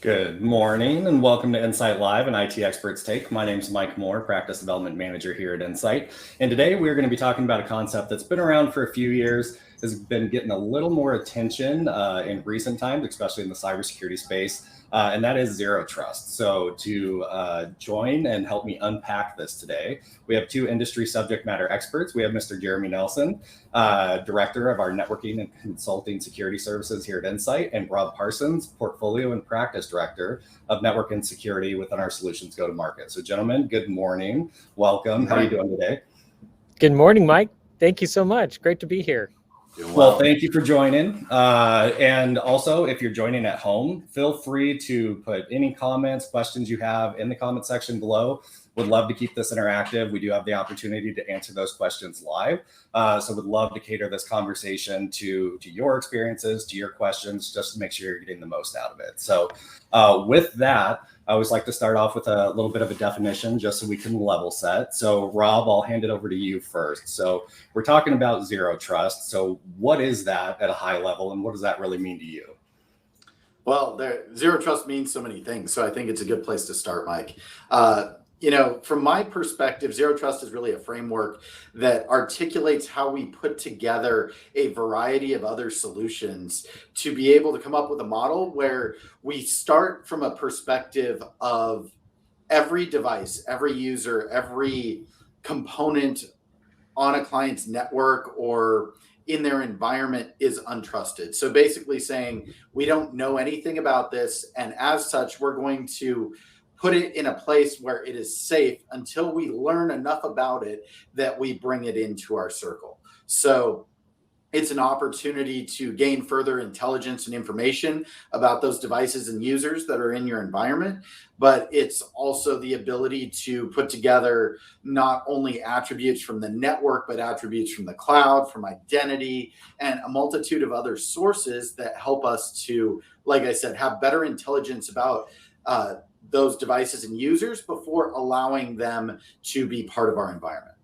Good morning and welcome to Insight Live, an IT Experts Take. My name is Mike Moore, Practice Development Manager here at Insight. And today we're going to be talking about a concept that's been around for a few years, has been getting a little more attention in recent times, especially in the cybersecurity space, and that is zero trust. So to join and help me unpack this today, we have two industry subject matter experts. We have Mr. Jeremy Nelson, Director of our Networking and Consulting Security Services here at Insight, and Rob Parsons, Portfolio and Practice Director of Network and Security within our Solutions Go-to-Market. So gentlemen, good morning. Welcome. How are you doing today? Good morning, Mike. Thank you so much. Great to be here. Well, thank you for joining. And also, if you're joining at home, feel free to put any comments, questions you have in the comment section below. Would love to keep this interactive. We do have the opportunity to answer those questions live. So would love to cater this conversation to your experiences, to your questions, just to make sure you're getting the most out of it. So with that, I always like to start off with a little bit of a definition just so we can level set. So Rob, I'll hand it over to you first. So we're talking about zero trust. So what is that at a high level and what does that really mean to you? Well, zero trust means so many things. So I think it's a good place to start, Mike. From my perspective, zero trust is really a framework that articulates how we put together a variety of other solutions to be able to come up with a model where we start from a perspective of every device, every user, every component on a client's network or in their environment is untrusted. So basically saying we don't know anything about this, and as such, we're going to put it in a place where it is safe until we learn enough about it that we bring it into our circle. So it's an opportunity to gain further intelligence and information about those devices and users that are in your environment, but it's also the ability to put together not only attributes from the network, but attributes from the cloud, from identity, and a multitude of other sources that help us to, like I said, have better intelligence about those devices and users before allowing them to be part of our environment.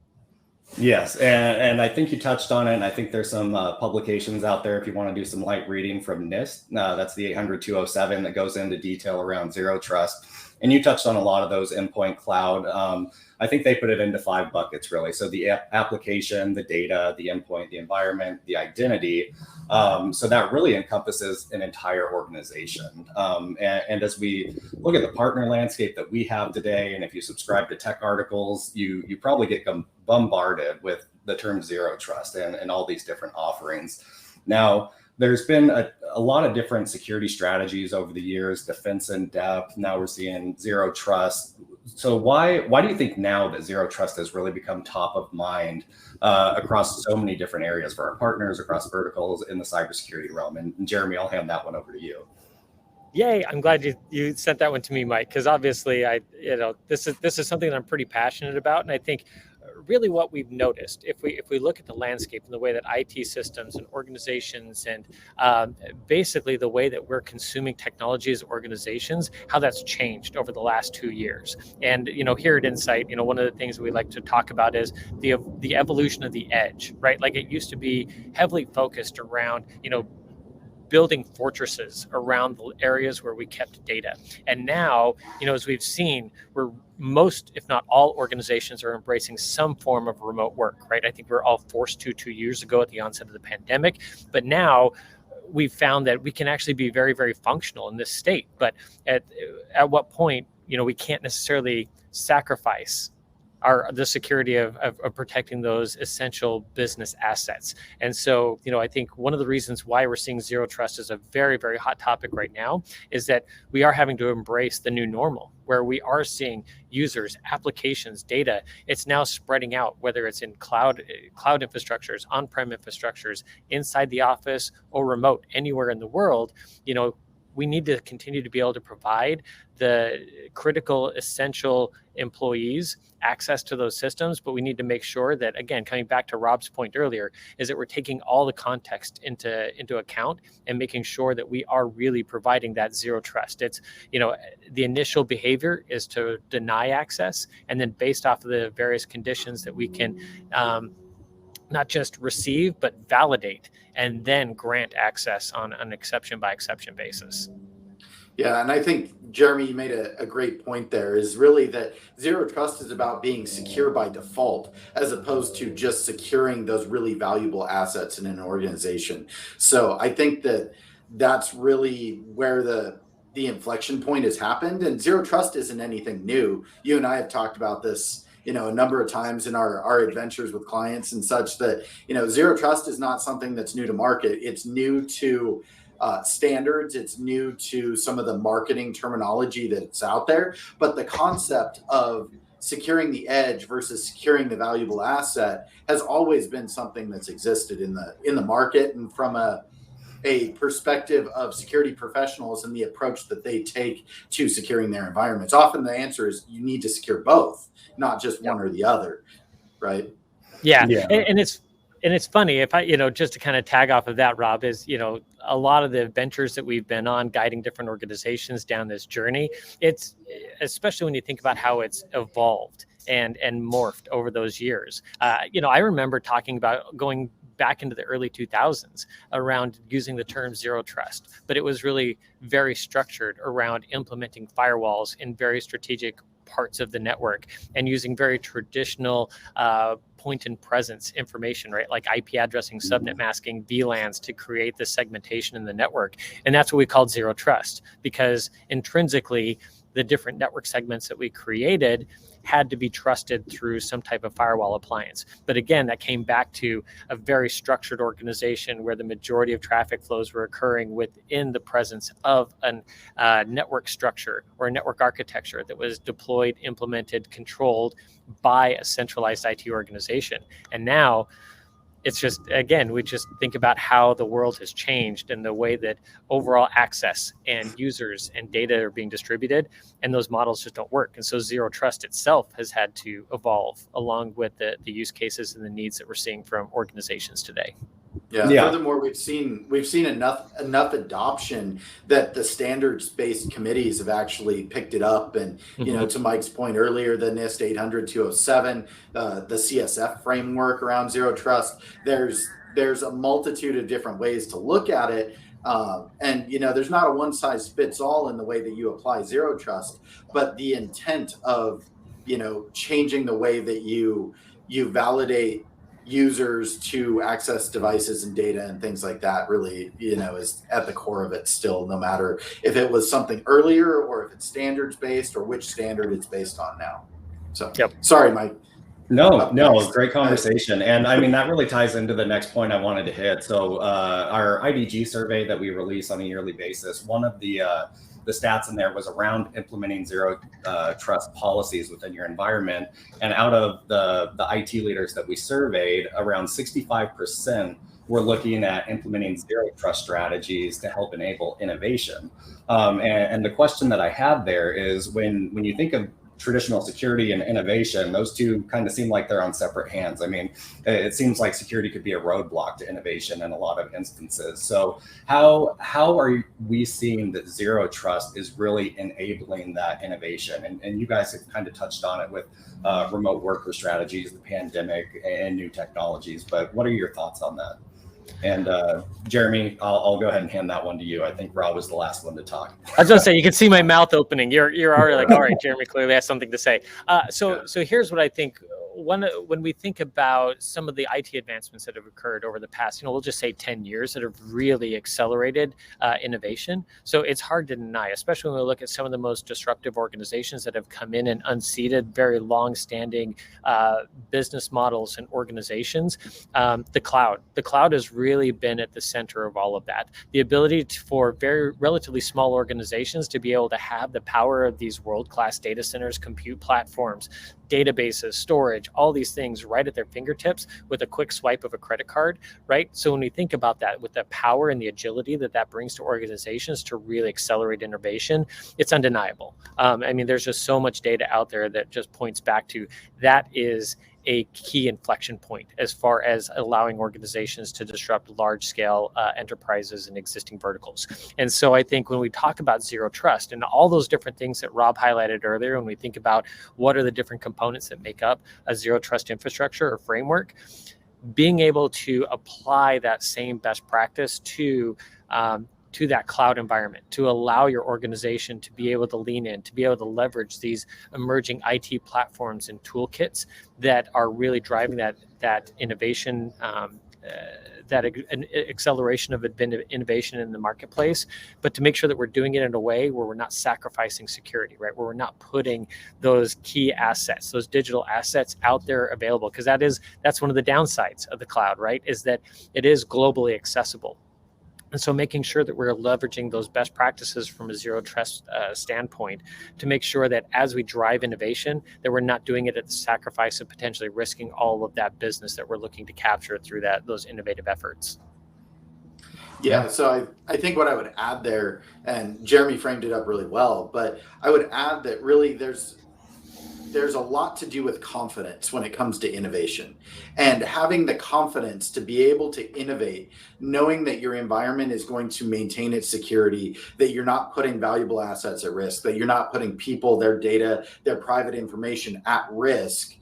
Yes, and I think you touched on it, and I think there's some publications out there if you want to do some light reading from NIST. That's the 800-207 that goes into detail around zero trust. And you touched on a lot of those endpoint cloud. I think they put it into 5 buckets, really. So the application, the data, the endpoint, the environment, the identity. So that really encompasses an entire organization. And as we look at the partner landscape that we have today, and if you subscribe to tech articles, you probably get bombarded with the term zero trust and all these different offerings. Now, there's been a lot of different security strategies over the years, defense in depth. Now we're seeing zero trust. So why do you think now that zero trust has really become top of mind across so many different areas for our partners, across verticals in the cybersecurity realm? And Jeremy, I'll hand that one over to you. Yay! I'm glad you sent that one to me, Mike, because obviously this is something that I'm pretty passionate about, and I think really what we've noticed, if we look at the landscape and the way that IT systems and organizations and basically the way that we're consuming technology as organizations, how that's changed over the last 2 years. And here at Insight, one of the things we like to talk about is the evolution of the edge, right? Like it used to be heavily focused around building fortresses around the areas where we kept data. And now, as we've seen, most, if not all organizations are embracing some form of remote work, right? I think we're all forced to 2 years ago at the onset of the pandemic, but now we've found that we can actually be very, very functional in this state. But at what point, we can't necessarily sacrifice the security of protecting those essential business assets. And so, I think one of the reasons why we're seeing zero trust as a very, very hot topic right now is that we are having to embrace the new normal, where we are seeing users, applications, data. It's now spreading out, whether it's in cloud infrastructures, on-prem infrastructures, inside the office or remote, anywhere in the world. We need to continue to be able to provide the critical, essential employees access to those systems, but we need to make sure that, again, coming back to Rob's point earlier, is that we're taking all the context into account and making sure that we are really providing that zero trust. It's, the initial behavior is to deny access, and then based off of the various conditions that we can not just receive, but validate, and then grant access on an exception by exception basis. Yeah, and I think, Jeremy, you made a great point there, is really that zero trust is about being secure by default, as opposed to just securing those really valuable assets in an organization. So I think that that's really where the inflection point has happened. And zero trust isn't anything new. You and I have talked about this, a number of times in our adventures with clients and such, that, zero trust is not something that's new to market. It's new to standards. It's new to some of the marketing terminology that's out there, but the concept of securing the edge versus securing the valuable asset has always been something that's existed in the market. And from a perspective of security professionals and the approach that they take to securing their environments, often the answer is you need to secure both, not just one or the other, right? Yeah. Yeah. And it's funny, if I, just to kind of tag off of that, Rob, is, a lot of the ventures that we've been on guiding different organizations down this journey, it's especially when you think about how it's evolved and morphed over those years. I remember talking about going back into the early 2000s around using the term zero trust, but it was really very structured around implementing firewalls in very strategic parts of the network and using very traditional point and presence information, right? Like IP addressing, subnet masking, VLANs to create the segmentation in the network. And that's what we called zero trust, because intrinsically, the different network segments that we created had to be trusted through some type of firewall appliance. But again, that came back to a very structured organization where the majority of traffic flows were occurring within the presence of a network structure or a network architecture that was deployed, implemented, controlled by a centralized IT organization. And now it's just, again, we just think about how the world has changed and the way that overall access and users and data are being distributed, and those models just don't work. And so zero trust itself has had to evolve along with the use cases and the needs that we're seeing from organizations today. Yeah. Furthermore, we've seen enough adoption that the standards-based committees have actually picked it up. And to Mike's point earlier, the NIST 800-207, the CSF framework around zero trust. There's a multitude of different ways to look at it. And there's not a one size fits all in the way that you apply zero trust, but the intent of changing the way that you validate users to access devices and data and things like that really, is at the core of it still, no matter if it was something earlier or if it's standards based or which standard it's based on now. So, Sorry, Mike. No, great conversation. And I mean, that really ties into the next point I wanted to hit. So our IDG survey that we release on a yearly basis, one of the stats in there was around implementing zero trust policies within your environment. And out of the IT leaders that we surveyed, around 65% were looking at implementing zero trust strategies to help enable innovation. And the question that I have there is, when you think of traditional security and innovation, those two kind of seem like they're on separate hands. I mean, it seems like security could be a roadblock to innovation in a lot of instances. So how are we seeing that zero trust is really enabling that innovation? And you guys have kind of touched on it with remote worker strategies, the pandemic, and new technologies. But what are your thoughts on that? And Jeremy, I'll go ahead and hand that one to you. I think Rob was the last one to talk. I was going to say, you can see my mouth opening. You're already like, all right, Jeremy clearly has something to say. So here's what I think. When we think about some of the IT advancements that have occurred over the past, we'll just say 10 years that have really accelerated innovation. So it's hard to deny, especially when we look at some of the most disruptive organizations that have come in and unseated very long-standing business models and organizations. The cloud has really been at the center of all of that. The ability for very relatively small organizations to be able to have the power of these world-class data centers, compute platforms, databases, storage, all these things right at their fingertips with a quick swipe of a credit card, right? So when we think about that, with the power and the agility that brings to organizations to really accelerate innovation, it's undeniable. I mean, there's just so much data out there that just points back to that is a key inflection point as far as allowing organizations to disrupt large-scale enterprises and existing verticals. And so I think when we talk about zero trust and all those different things that Rob highlighted earlier, when we think about what are the different components that make up a zero trust infrastructure or framework, being able to apply that same best practice to to that cloud environment, to allow your organization to be able to lean in, to be able to leverage these emerging IT platforms and toolkits that are really driving that innovation, that an acceleration of innovation in the marketplace, but to make sure that we're doing it in a way where we're not sacrificing security, right? Where we're not putting those key assets, those digital assets out there available, because that's one of the downsides of the cloud, right? Is that it is globally accessible. And so making sure that we're leveraging those best practices from a zero trust standpoint to make sure that as we drive innovation, that we're not doing it at the sacrifice of potentially risking all of that business that we're looking to capture through those innovative efforts. Yeah, so I think what I would add there, and Jeremy framed it up really well, but I would add that really there's a lot to do with confidence when it comes to innovation, and having the confidence to be able to innovate, knowing that your environment is going to maintain its security, that you're not putting valuable assets at risk, that you're not putting people, their data, their private information at risk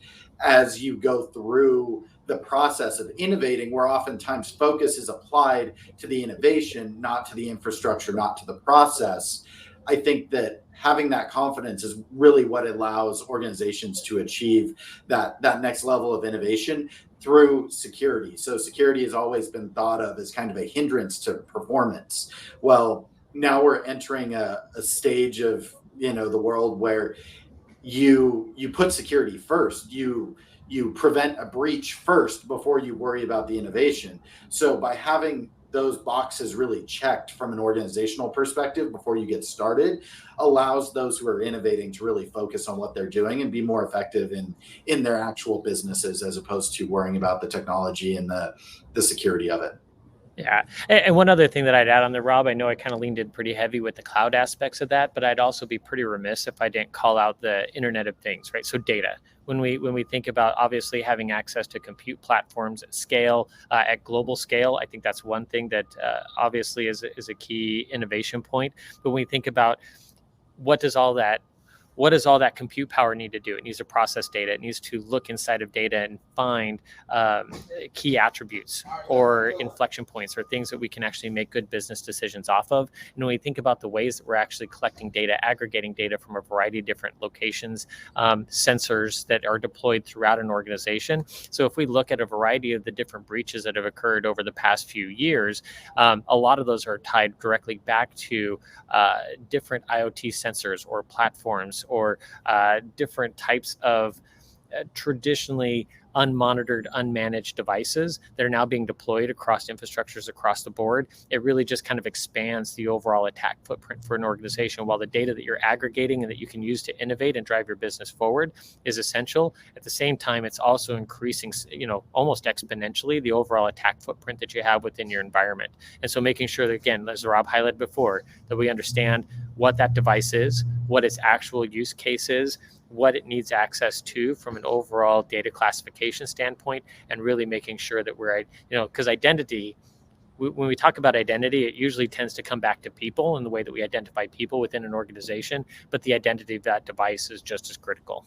as you go through the process of innovating, where oftentimes focus is applied to the innovation, not to the infrastructure, not to the process. I think that having that confidence is really what allows organizations to achieve that next level of innovation through security. So security has always been thought of as kind of a hindrance to performance. Well, now we're entering a stage of the world where you put security first. You prevent a breach first before you worry about the innovation. So by having those boxes really checked from an organizational perspective before you get started allows those who are innovating to really focus on what they're doing and be more effective in their actual businesses, as opposed to worrying about the technology and the security of it. Yeah. And one other thing that I'd add on there, Rob, I know I kind of leaned in pretty heavy with the cloud aspects of that, but I'd also be pretty remiss if I didn't call out the Internet of Things, right? So data. When we think about obviously having access to compute platforms at scale, at global scale, I think that's one thing that obviously is a key innovation point. But when we think about what does all that compute power need to do? It needs to process data. It needs to look inside of data and find key attributes or inflection points or things that we can actually make good business decisions off of. And when we think about the ways that we're actually collecting data, aggregating data from a variety of different locations, sensors that are deployed throughout an organization. So if we look at a variety of the different breaches that have occurred over the past few years, a lot of those are tied directly back to different IoT sensors or platforms or different types of traditionally unmonitored, unmanaged devices that are now being deployed across infrastructures across the board. It really just kind of expands the overall attack footprint for an organization. While the data that you're aggregating and that you can use to innovate and drive your business forward is essential, at the same time, it's also increasing, almost exponentially the overall attack footprint that you have within your environment. And so making sure that, again, as Rob highlighted before, that we understand what that device is, what its actual use case is, what it needs access to from an overall data classification standpoint, and really making sure that we're, because identity, when we talk about identity, it usually tends to come back to people and the way that we identify people within an organization, but the identity of that device is just as critical.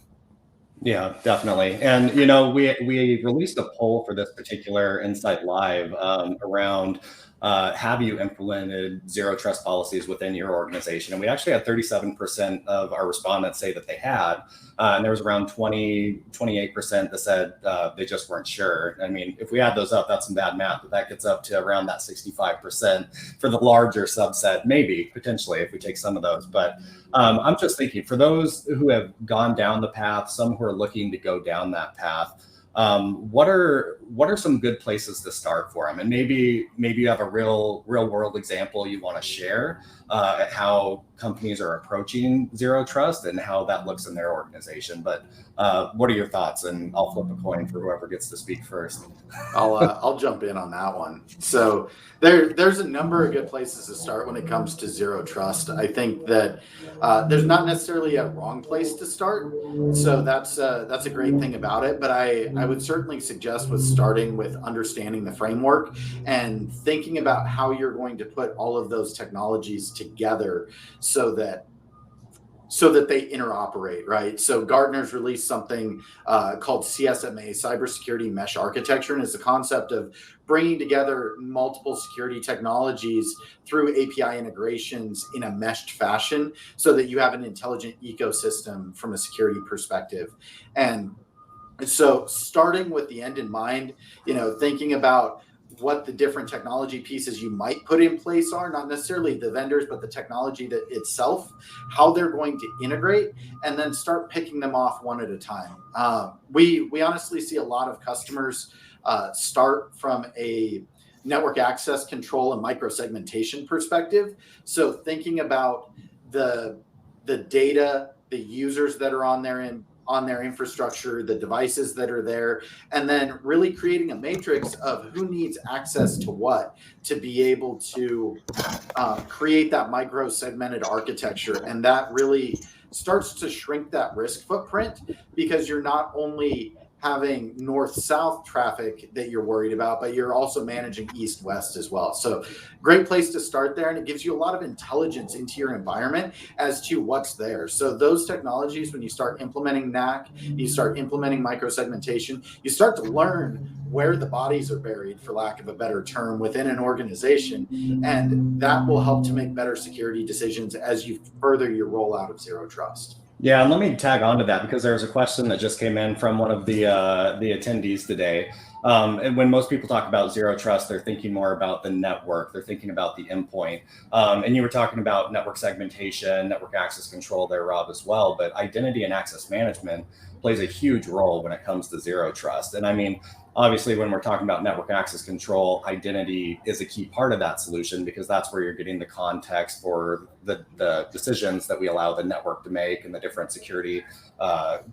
Yeah, definitely. And, we released a poll for this particular Insight Live around have you implemented zero trust policies within your organization? And we actually had 37% of our respondents say that they had. And there was around 28% that said they just weren't sure. I mean, if we add those up, that's some bad math, but that gets up to around that 65% for the larger subset, maybe potentially if we take some of those. But I'm just thinking for those who have gone down the path, some who are looking to go down that path, what are some good places to start for them? And maybe you have a real world example you want to share at how companies are approaching zero trust and how that looks in their organization. But what are your thoughts? And I'll flip a coin for whoever gets to speak first. I'll jump in on that one. So there's a number of good places to start when it comes to zero trust. I think that there's not necessarily a wrong place to start. So that's a great thing about it. But I would certainly suggest with starting with understanding the framework and thinking about how you're going to put all of those technologies together so that so that they interoperate, right? So Gartner's released something called CSMA, Cybersecurity Mesh Architecture, and it's the concept of bringing together multiple security technologies through API integrations in a meshed fashion so that you have an intelligent ecosystem from a security perspective. And so starting with the end in mind, thinking about what the different technology pieces you might put in place are, not necessarily the vendors, but the technology that itself, how they're going to integrate, and then start picking them off one at a time. We honestly see a lot of customers start from a network access control and microsegmentation perspective. So thinking about the data, the users that are on their infrastructure, the devices that are there, and then really creating a matrix of who needs access to what to be able to create that micro segmented architecture. And that really starts to shrink that risk footprint, because you're not only having north-south traffic that you're worried about, but you're also managing east-west as well. So great place to start there, and it gives you a lot of intelligence into your environment as to what's there. So those technologies, when you start implementing NAC, you start implementing microsegmentation, you start to learn where the bodies are buried, for lack of a better term, within an organization, and that will help to make better security decisions as you further your rollout of Zero Trust. Yeah, and let me tag on to that, because there was a question that just came in from one of the attendees today. And when most people talk about Zero Trust, they're thinking more about the network. They're thinking about the endpoint. And you were talking about network segmentation, network access control there, Rob, as well. But identity and access management plays a huge role when it comes to Zero Trust. And I mean, obviously, when we're talking about network access control, identity is a key part of that solution, because that's where you're getting the context for the decisions that we allow the network to make and the different security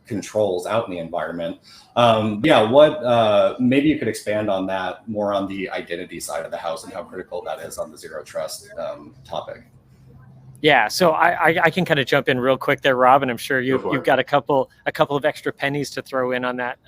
controls out in the environment. Maybe you could expand on that more on the identity side of the house and how critical that is on the Zero Trust topic. Yeah, so I can kind of jump in real quick there, Rob, and I'm sure you've got a couple of extra pennies to throw in on that.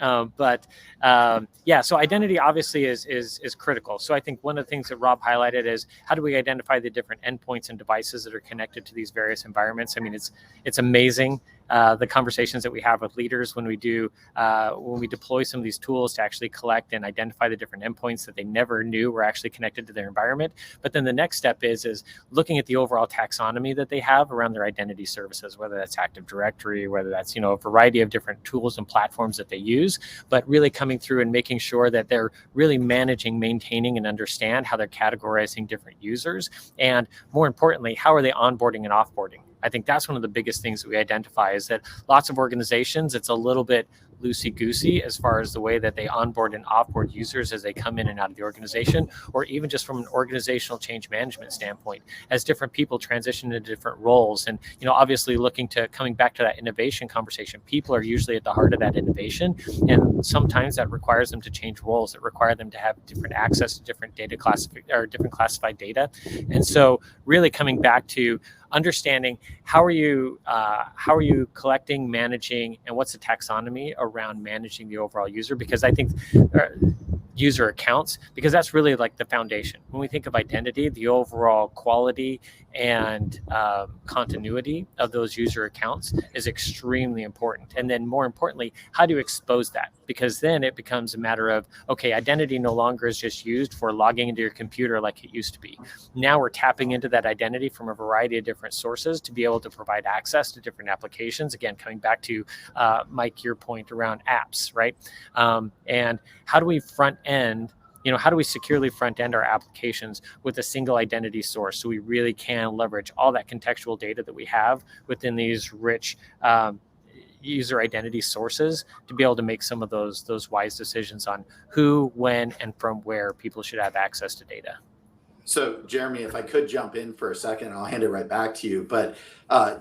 So identity obviously is critical. So I think one of the things that Rob highlighted is, how do we identify the different endpoints and devices that are connected to these various environments? I mean, it's amazing the conversations that we have with leaders when we deploy some of these tools to actually collect and identify the different endpoints that they never knew were actually connected to their environment. But then the next step is looking at the overall taxonomy that they have around their identity services, whether that's Active Directory, whether that's a variety of different tools and platforms that they use, but really coming through and making sure that they're really managing, maintaining, and understand how they're categorizing different users, and more importantly, how are they onboarding and offboarding. I think that's one of the biggest things that we identify, is that lots of organizations, it's a little bit loosey-goosey as far as the way that they onboard and offboard users as they come in and out of the organization, or even just from an organizational change management standpoint, as different people transition into different roles. And, obviously coming back to that innovation conversation, people are usually at the heart of that innovation. And sometimes that requires them to change roles, that require them to have different access to different data different classified data. And so really coming back to understanding how are you collecting, managing, and what's the taxonomy around managing the overall user, because I think user accounts, because that's really like the foundation. When we think of identity, the overall quality and continuity of those user accounts is extremely important. And then more importantly, how do you expose that? Because then it becomes a matter of, okay, identity no longer is just used for logging into your computer like it used to be. Now we're tapping into that identity from a variety of different sources to be able to provide access to different applications. Again, coming back to Mike, your point around apps, right? And how do we how do we securely front end our applications with a single identity source, so we really can leverage all that contextual data that we have within these rich user identity sources to be able to make some of those wise decisions on who, when, and from where people should have access to data. So, Jeremy, if I could jump in for a second, I'll hand it right back to you. But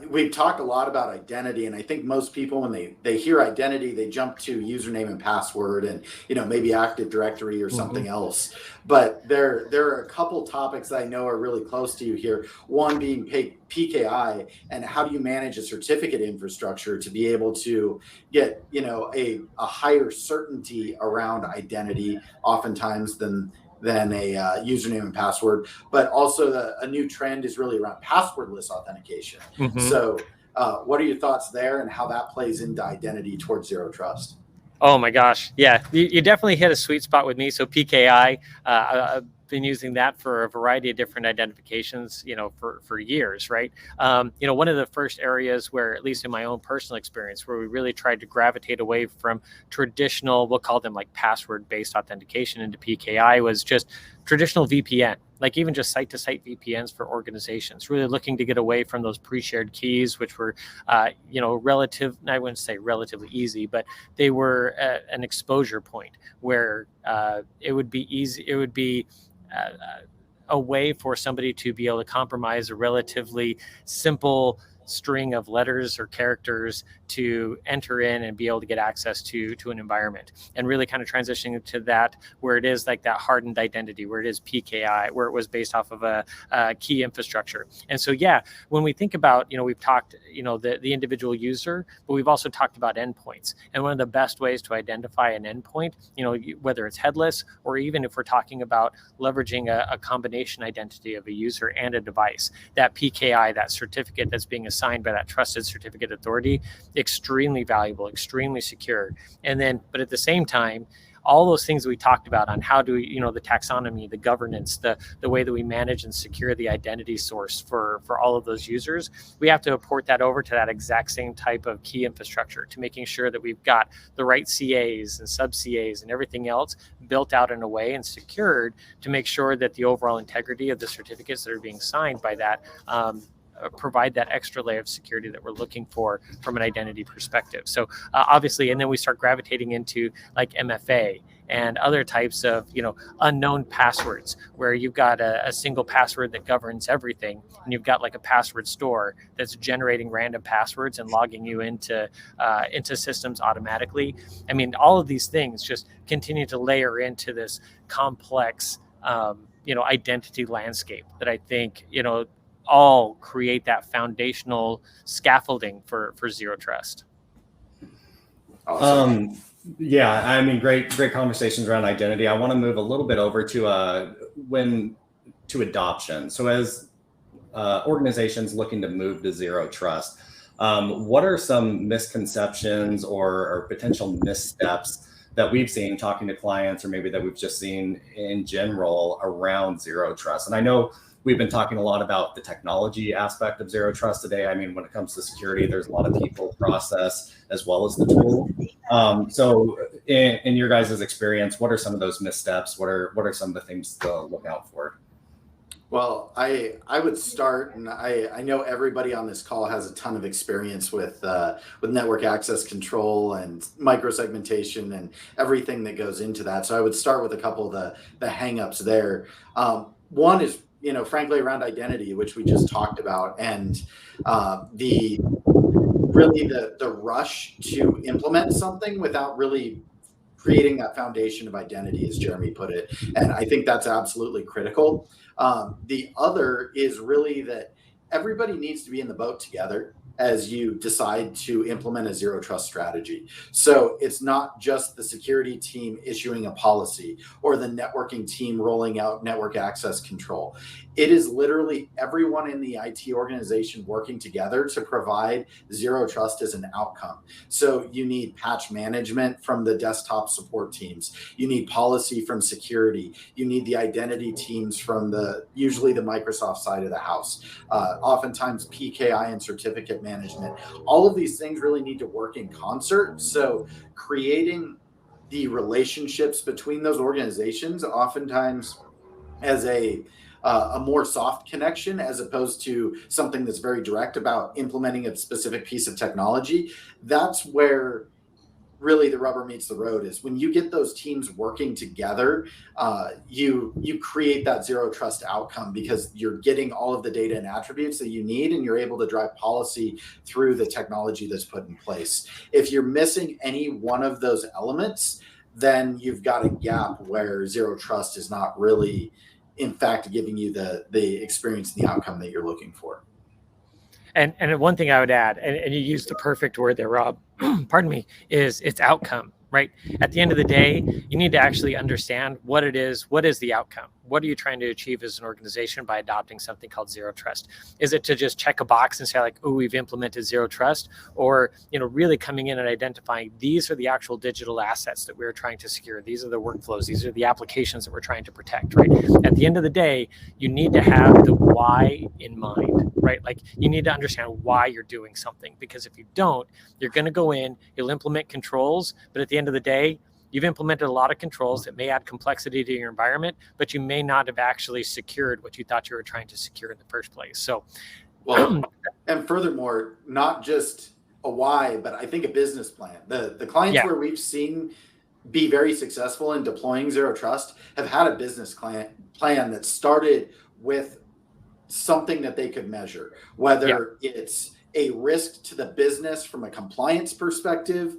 we've talked a lot about identity, and I think most people, when they hear identity, they jump to username and password, and maybe Active Directory or something else. But there are a couple topics that I know are really close to you here. One being PKI, and how do you manage a certificate infrastructure to be able to get a higher certainty around identity, oftentimes than a username and password. But also a new trend is really around passwordless authentication. So What are your thoughts there, and how that plays into identity towards zero trust? Oh my gosh. Yeah, you definitely hit a sweet spot with me. So PKI, I've been using that for a variety of different identifications, for years, right? One of the first areas where, at least in my own personal experience, where we really tried to gravitate away from traditional, we'll call them like password-based authentication into PKI, was just traditional VPN, like even just site-to-site VPNs for organizations, really looking to get away from those pre-shared keys, which were, I wouldn't say relatively easy, but they were an exposure point where it would be easy. It would be a way for somebody to be able to compromise a relatively simple string of letters or characters to enter in and be able to get access to an environment, and really kind of transitioning to that where it is like that hardened identity, where it is PKI, where it was based off of a key infrastructure. And so, yeah, when we think about, we've talked, the individual user, but we've also talked about endpoints. And one of the best ways to identify an endpoint, whether it's headless, or even if we're talking about leveraging a combination identity of a user and a device, that PKI, that certificate that's being assigned by that trusted certificate authority, extremely valuable, extremely secure. And then, but at the same time, all those things we talked about on how do we, the taxonomy, the governance, the way that we manage and secure the identity source for all of those users, we have to port that over to that exact same type of key infrastructure, to making sure that we've got the right CAs and sub CAs and everything else built out in a way and secured to make sure that the overall integrity of the certificates that are being signed by that provide that extra layer of security that we're looking for from an identity perspective. So obviously, and then we start gravitating into like MFA and other types of, unknown passwords, where you've got a single password that governs everything, and you've got like a password store that's generating random passwords and logging you into systems automatically. I mean, all of these things just continue to layer into this complex, identity landscape that I think, all create that foundational scaffolding for zero trust. Awesome. Yeah, I mean, great conversations around identity. I want to move a little bit over to adoption. So as organizations looking to move to zero trust, what are some misconceptions or potential missteps that we've seen talking to clients, or maybe that we've just seen in general around zero trust? And I know we've been talking a lot about the technology aspect of zero trust today. I mean, when it comes to security, there's a lot of people, process, as well as the tool. So in your guys' experience, what are some of those missteps? What are some of the things to look out for? Well, I would start, and I know everybody on this call has a ton of experience with network access control and microsegmentation and everything that goes into that. So I would start with a couple of the hangups there. One is, frankly, around identity, which we just talked about, and the rush to implement something without really creating that foundation of identity, as Jeremy put it. And I think that's absolutely critical. The other is really that everybody needs to be in the boat together as you decide to implement a zero trust strategy. So it's not just the security team issuing a policy or the networking team rolling out network access control. It is literally everyone in the IT organization working together to provide zero trust as an outcome. So you need patch management from the desktop support teams. You need policy from security. You need the identity teams from usually the Microsoft side of the house. Oftentimes PKI and certificate management. All of these things really need to work in concert. So creating the relationships between those organizations, oftentimes as a more soft connection, as opposed to something that's very direct about implementing a specific piece of technology. That's where really the rubber meets the road, is when you get those teams working together, you create that zero trust outcome, because you're getting all of the data and attributes that you need, and you're able to drive policy through the technology that's put in place. If you're missing any one of those elements, then you've got a gap where zero trust is not really, in fact, giving you the experience and the outcome that you're looking for. And one thing I would add, and you used the perfect word there, Rob, pardon me, is it's outcome. right? At the end of the day, you need to actually understand what it is. What is the outcome? What are you trying to achieve as an organization by adopting something called zero trust? Is it to just check a box and say like, oh, we've implemented zero trust? Or, really coming in and identifying these are the actual digital assets that we're trying to secure. These are the workflows. These are the applications that we're trying to protect, right? At the end of the day, you need to have the why in mind, right? Like you need to understand why you're doing something, because if you don't, you're going to go in, you'll implement controls, but at the end of the day, you've implemented a lot of controls that may add complexity to your environment, but you may not have actually secured what you thought you were trying to secure in the first place. So, well, and furthermore, not just a why, but I think a business plan. The clients where we've seen be very successful in deploying zero trust have had a business plan that started with something that they could measure, whether it's a risk to the business from a compliance perspective,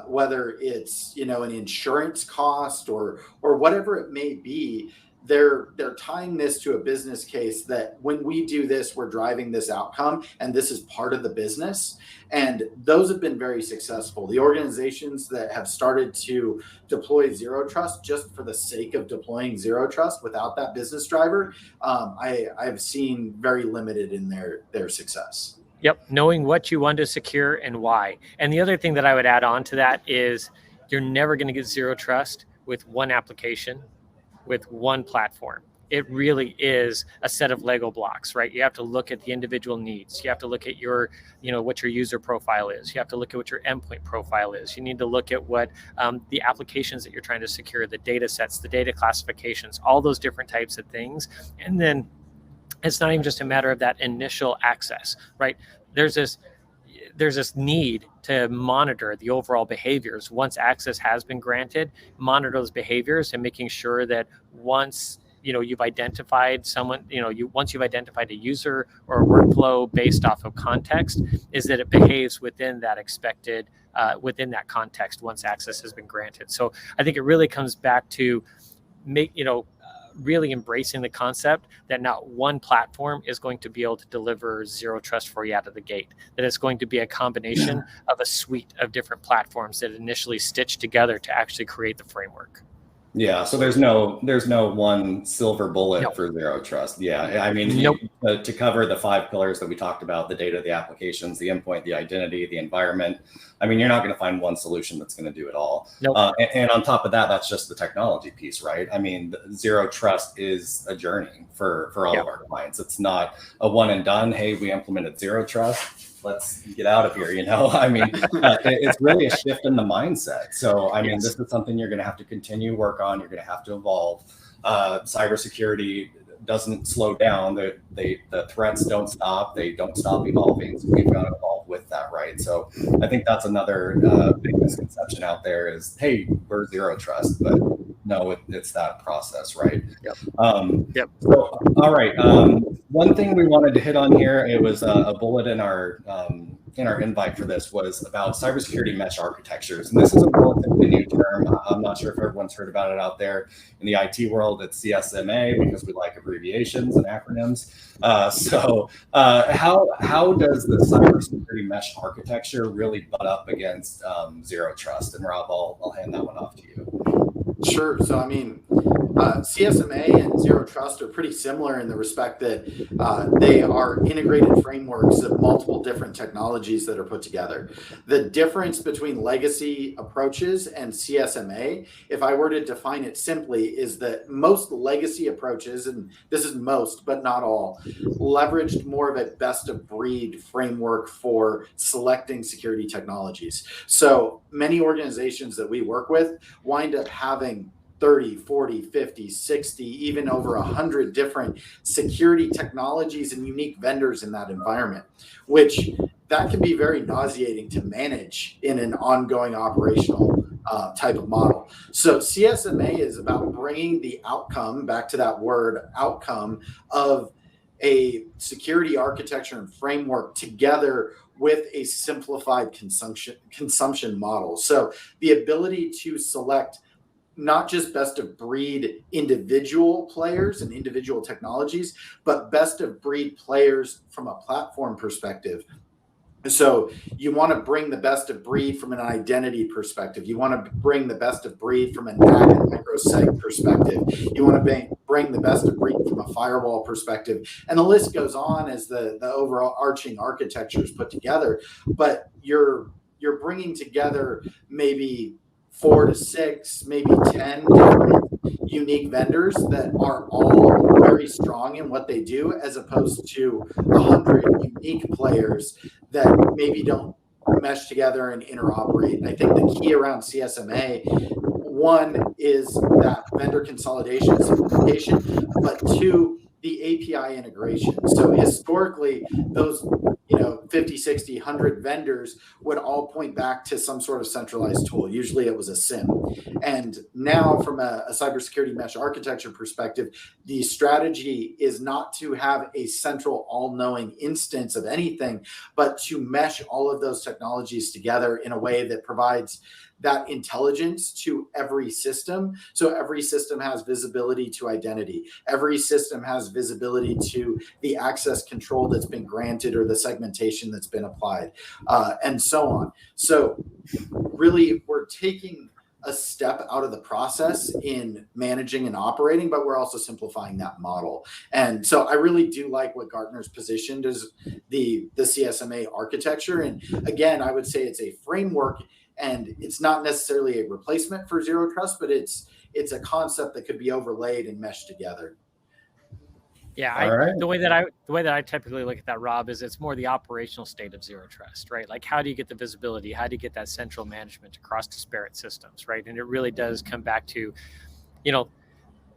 whether it's an insurance cost or whatever it may be. They're tying this to a business case that when we do this, we're driving this outcome, and this is part of the business. And those have been very successful. The organizations that have started to deploy zero trust just for the sake of deploying zero trust without that business driver, I've seen very limited in their success. Yep. Knowing what you want to secure and why. And the other thing that I would add on to that is you're never going to get zero trust with one application, with one platform. It really is a set of Lego blocks, right? You have to look at the individual needs. You have to look at your, what your user profile is. You have to look at what your endpoint profile is. You need to look at what the applications that you're trying to secure, the data sets, the data classifications, all those different types of things. And then it's not even just a matter of that initial access, right? There's this need to monitor the overall behaviors. Once access has been granted, monitor those behaviors and making sure that once you've identified someone, once you've identified a user or a workflow based off of context, is that it behaves within that expected, within that context once access has been granted. So I think it really comes back to really embracing the concept that not one platform is going to be able to deliver zero trust for you out of the gate, that it's going to be a combination of a suite of different platforms that initially stitch together to actually create the framework. Yeah, so there's no one silver bullet for zero trust. Yeah, I mean, to cover the 5 pillars that we talked about, the data, the applications, the endpoint, the identity, the environment, I mean, you're not going to find one solution that's going to do it all. And on top of that, that's just the technology piece, right? I mean, zero trust is a journey for all of our clients. It's not a one and done. Hey, we implemented zero trust, let's get out of here. I mean, it's really a shift in the mindset. So, I mean, this is something you're going to have to continue work on. You're going to have to evolve. Cybersecurity doesn't slow down. The threats don't stop. They don't stop evolving. So we've got to evolve with that, right? So I think that's another big misconception out there is, hey, we're zero trust, but no, it's that process, right? So, all right. One thing we wanted to hit on here, it was a bullet in our invite for this, was about cybersecurity mesh architectures. And this is a relatively new term. I'm not sure if everyone's heard about it out there. In the IT world, it's CSMA because we like abbreviations and acronyms. So how does the cybersecurity mesh architecture really butt up against zero trust? And Rob, I'll hand that one off to you. Sure. So, I mean, CSMA and Zero Trust are pretty similar in the respect that they are integrated frameworks of multiple different technologies that are put together. The difference between legacy approaches and CSMA, if I were to define it simply, is that most legacy approaches, and this is most, but not all, leveraged more of a best of breed framework for selecting security technologies. So many organizations that we work with wind up having 30, 40, 50, 60, even over 100 different security technologies and unique vendors in that environment, which that can be very nauseating to manage in an ongoing operational type of model. So CSMA is about bringing the outcome, back to that word, outcome, of a security architecture and framework together with a simplified consumption model. So the ability to select not just best of breed individual players and individual technologies, but best of breed players from a platform perspective. So you want to bring the best of breed from an identity perspective. You want to bring the best of breed from an ad and microseg perspective. You want to bring the best of breed from a firewall perspective. And the list goes on as the overall arching architecture is put together. But you're bringing together maybe 4 to 6, maybe 10 different unique vendors that are all very strong in what they do, as opposed to 100 unique players that maybe don't mesh together and interoperate. And I think the key around CSMA, one is that vendor consolidation and simplification, but two, the API integration. So historically, those 50, 60, 100 vendors would all point back to some sort of centralized tool. Usually it was a SIM. And now from a cybersecurity mesh architecture perspective, the strategy is not to have a central all-knowing instance of anything, but to mesh all of those technologies together in a way that provides that intelligence to every system. So every system has visibility to identity. Every system has visibility to the access control that's been granted or the segmentation that's been applied, and so on. So really, we're taking a step out of the process in managing and operating, but we're also simplifying that model. And so I really do like what Gartner's positioned as the CSMA architecture. And again, I would say it's a framework, and it's not necessarily a replacement for zero trust, but it's a concept that could be overlaid and meshed together. Yeah, the way that I typically look at that, Rob, is it's more the operational state of zero trust, right? Like, how do you get the visibility? How do you get that central management across disparate systems, right? And it really does come back to,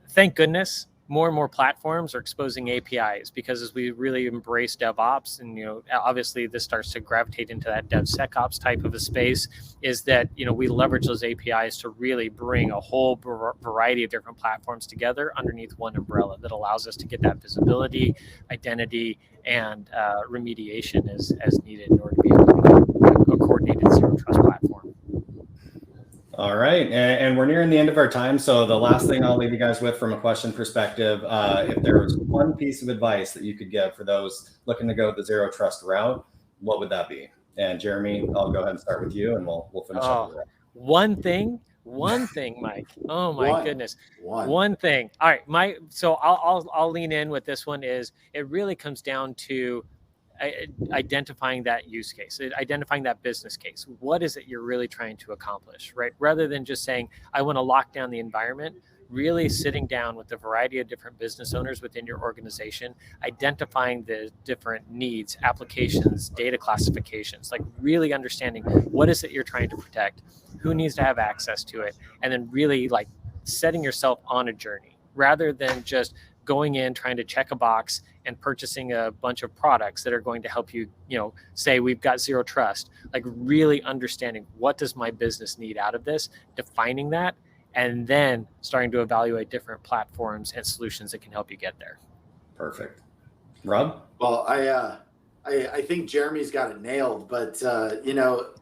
thank goodness more and more platforms are exposing APIs, because as we really embrace DevOps, and obviously this starts to gravitate into that DevSecOps type of a space, is that we leverage those APIs to really bring a whole variety of different platforms together underneath one umbrella that allows us to get that visibility, identity, and remediation as needed in order to be able to be a coordinated zero trust platform. All right, and we're nearing the end of our time. So the last thing I'll leave you guys with from a question perspective, if there was one piece of advice that you could give for those looking to go the zero trust route, what would that be? And Jeremy, I'll go ahead and start with you, and we'll finish up. One thing, Mike. Oh my goodness, one thing. All right, so I'll lean in with this one. Is it really comes down to identifying that use case, identifying that business case. What is it you're really trying to accomplish, right? Rather than just saying, I want to lock down the environment, really sitting down with a variety of different business owners within your organization, identifying the different needs, applications, data classifications, like really understanding what is it you're trying to protect, who needs to have access to it, and then really like setting yourself on a journey rather than just going in, trying to check a box and purchasing a bunch of products that are going to help you, say we've got zero trust, like really understanding what does my business need out of this, defining that, and then starting to evaluate different platforms and solutions that can help you get there. Perfect. Rob? Well, I think Jeremy's got it nailed, but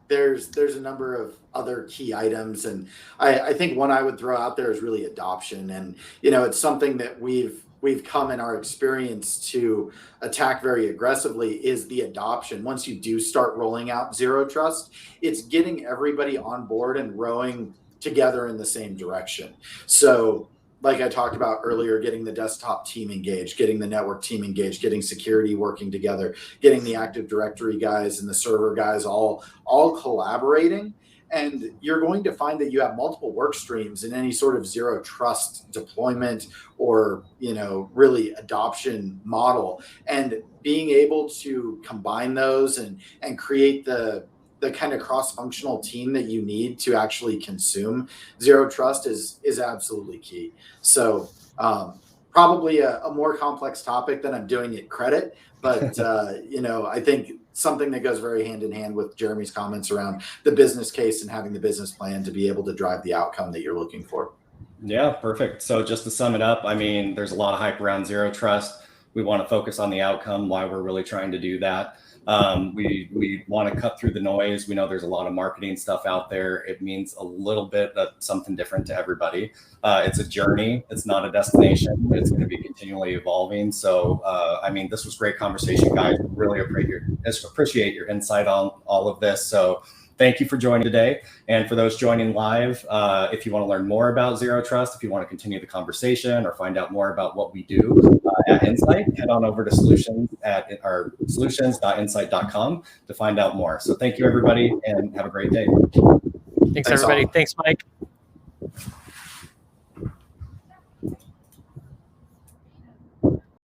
there's a number of other key items, and I think one I would throw out there is really adoption. And it's something that we've come in our experience to attack very aggressively, is the adoption. Once you do start rolling out zero trust, it's getting everybody on board and rowing together in the same direction. So like I talked about earlier, getting the desktop team engaged, getting the network team engaged, getting security working together, getting the Active Directory guys and the server guys all collaborating. And you're going to find that you have multiple work streams in any sort of zero trust deployment or, really adoption model. And being able to combine those and create the kind of cross-functional team that you need to actually consume zero trust is absolutely key. So probably a more complex topic than I'm doing it credit, but I think something that goes very hand in hand with Jeremy's comments around the business case and having the business plan to be able to drive the outcome that you're looking for. Yeah, perfect. So just to sum it up, there's a lot of hype around zero trust. We want to focus on the outcome, why we're really trying to do that. We want to cut through the noise. We know there's a lot of marketing stuff out there. It means a little bit of something different to everybody. It's a journey. It's not a destination. It's going to be continually evolving. So, I mean, this was great conversation, guys. Really appreciate your insight on all of this. So thank you for joining today. And for those joining live, if you want to learn more about Zero Trust, if you want to continue the conversation or find out more about what we do at Insight, head on over to solutions.insight.com to find out more. So thank you, everybody, and have a great day. Thanks everybody. All. Thanks, Mike.